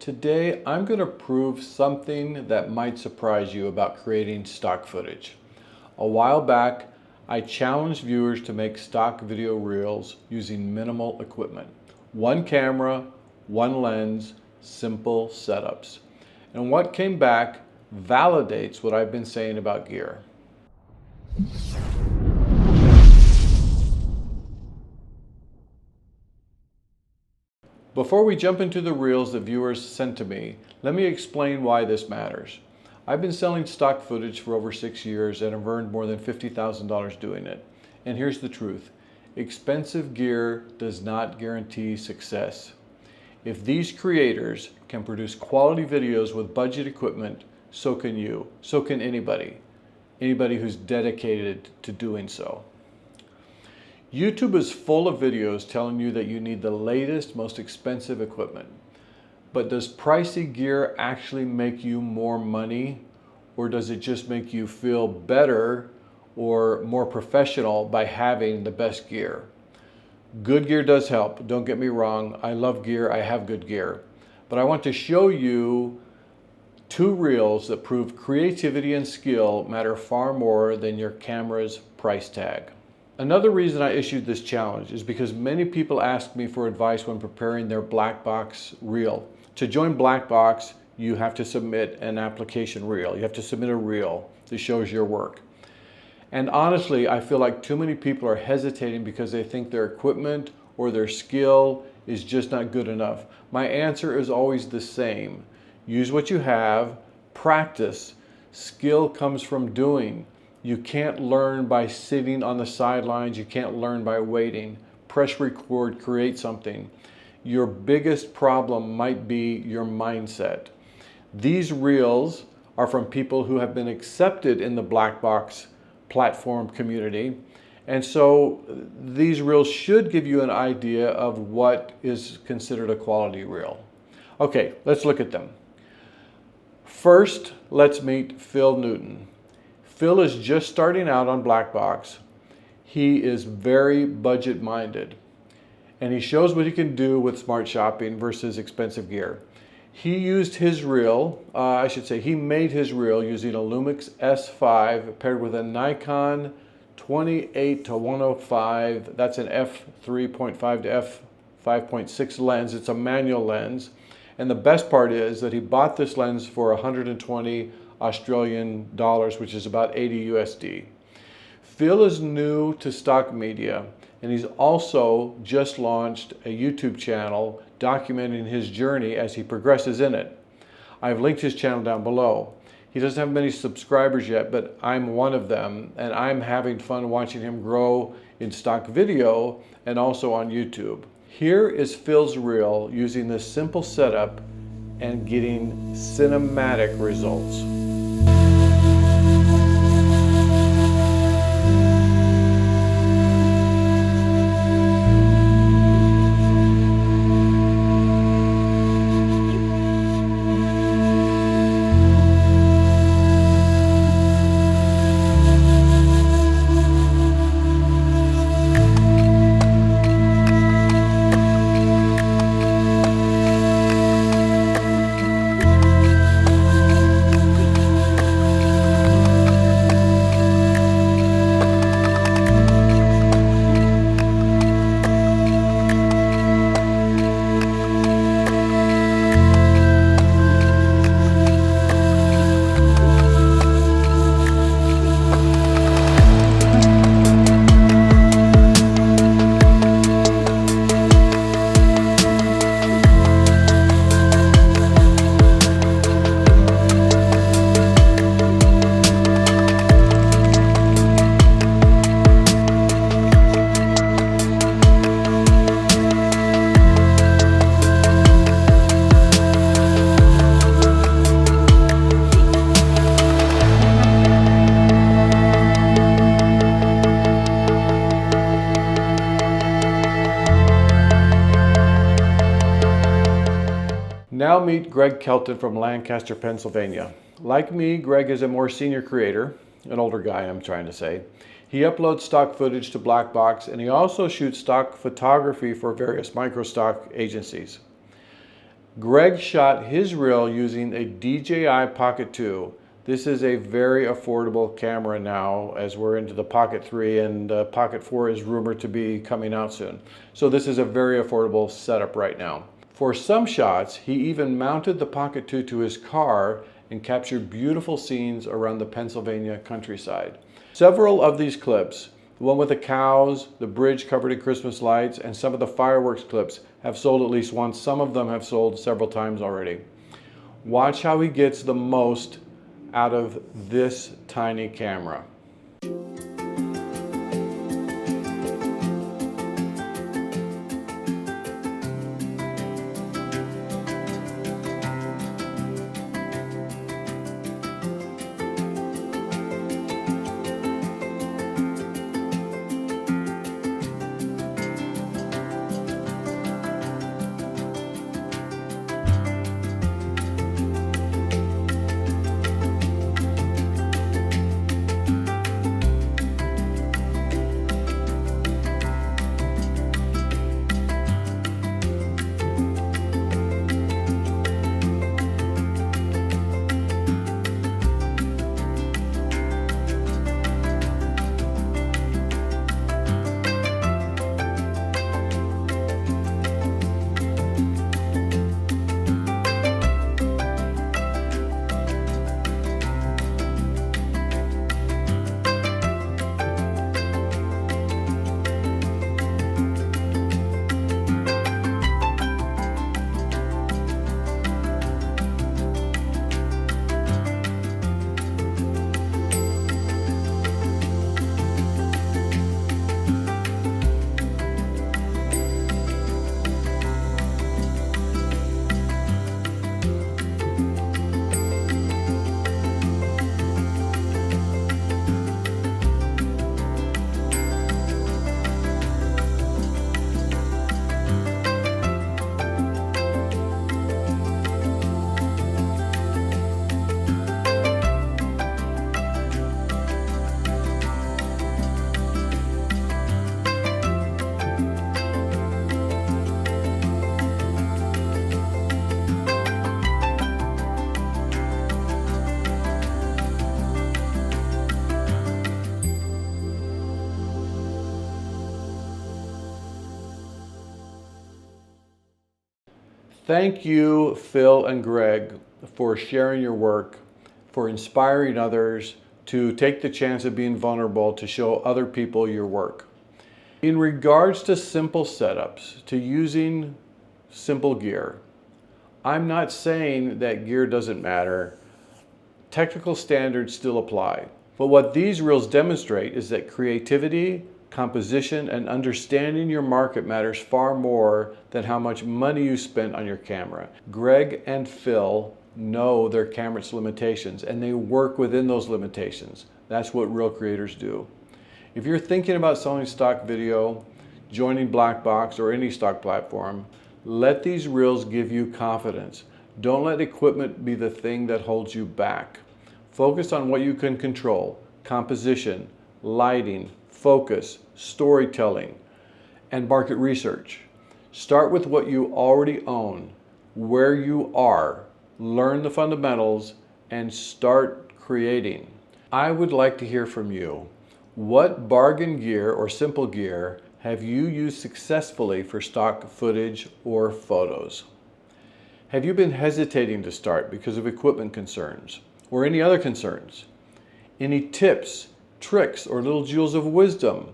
Today, I'm going to prove something that might surprise you about creating stock footage. A while back, I challenged viewers to make stock video reels using minimal equipment. One camera, one lens, simple setups. And what came back validates what I've been saying about gear. Before we jump into the reels that viewers sent to me, let me explain why this matters. I've been selling stock footage for over 6 years and have earned more than $50,000 doing it. And here's the truth. Expensive gear does not guarantee success. If these creators can produce quality videos with budget equipment, so can you. So can anybody. Anybody who's dedicated to doing so. YouTube is full of videos telling you that you need the latest, most expensive equipment. But does pricey gear actually make you more money? Or does it just make you feel better or more professional by having the best gear? Good gear does help, don't get me wrong. I love gear, I have good gear. But I want to show you 2 reels that prove creativity and skill matter far more than your camera's price tag. Another reason I issued this challenge is because many people ask me for advice when preparing their Blackbox reel. To join Blackbox, you have to submit an application reel. You have to submit a reel that shows your work. And honestly, I feel like too many people are hesitating because they think their equipment or their skill is just not good enough. My answer is always the same. Use what you have, practice. Skill comes from doing. You can't learn by sitting on the sidelines. You can't learn by waiting. Press record, create something. Your biggest problem might be your mindset. These reels are from people who have been accepted in the Blackbox platform community. And so these reels should give you an idea of what is considered a quality reel. Okay, let's look at them. First, let's meet Phil Newton. Phil is just starting out on Blackbox. He is very budget-minded, and he shows what he can do with smart shopping versus expensive gear. He used his reel, he made his reel using a Lumix S5 paired with a Nikon 28-105. That's an f3.5 to f5.6 lens. It's a manual lens. And the best part is that he bought this lens for 120 Australian dollars, which is about 80 USD. Phil is new to stock media, and he's also just launched a YouTube channel documenting his journey as he progresses in it. I've linked his channel down below. He doesn't have many subscribers yet, but I'm one of them, and I'm having fun watching him grow in stock video and also on YouTube. Here is Phil's reel using this simple setup and getting cinematic results. Now meet Greg Kelton from Lancaster, Pennsylvania. Like me, Greg is a more senior creator, an older guy I'm trying to say. He uploads stock footage to Blackbox, and he also shoots stock photography for various microstock agencies. Greg shot his reel using a DJI Pocket 2. This is a very affordable camera now, as we're into the Pocket 3 and Pocket 4 is rumored to be coming out soon. So this is a very affordable setup right now. For some shots, he even mounted the Pocket 2 to his car and captured beautiful scenes around the Pennsylvania countryside. Several of these clips, the one with the cows, the bridge covered in Christmas lights, and some of the fireworks clips have sold at least once. Some of them have sold several times already. Watch how he gets the most out of this tiny camera. Thank you, Phil and Greg, for sharing your work, for inspiring others to take the chance of being vulnerable to show other people your work. In regards to simple setups, to using simple gear, I'm not saying that gear doesn't matter. Technical standards still apply. But what these reels demonstrate is that creativity, composition, and understanding your market matters far more than how much money you spent on your camera. Greg and Phil know their camera's limitations and they work within those limitations. That's what reel creators do. If you're thinking about selling stock video, joining Blackbox or any stock platform, let these reels give you confidence. Don't let equipment be the thing that holds you back. Focus on what you can control: composition, lighting, focus, storytelling, and market research. Start with what you already own, where you are, learn the fundamentals, and start creating. I would like to hear from you. What bargain gear or simple gear have you used successfully for stock footage or photos? Have you been hesitating to start because of equipment concerns or any other concerns? Any tips, tricks, or little jewels of wisdom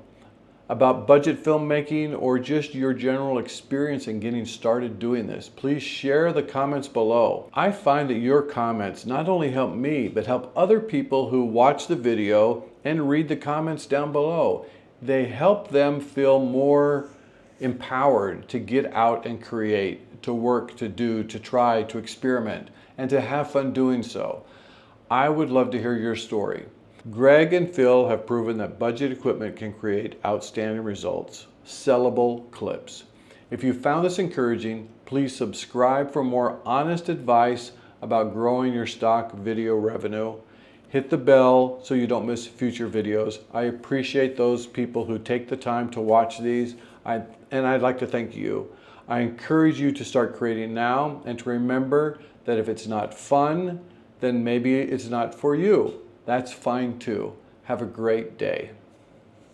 about budget filmmaking or just your general experience in getting started doing this? Please share the comments below. I find that your comments not only help me, but help other people who watch the video and read the comments down below. They help them feel more empowered to get out and create, to work, to do, to try, to experiment, and to have fun doing so. I would love to hear your story. Greg and Phil have proven that budget equipment can create outstanding results, sellable clips. If you found this encouraging, please subscribe for more honest advice about growing your stock video revenue. Hit the bell so you don't miss future videos. I appreciate those people who take the time to watch these, and I'd like to thank you. I encourage you to start creating now and to remember that if it's not fun, then maybe it's not for you. That's fine too. Have a great day.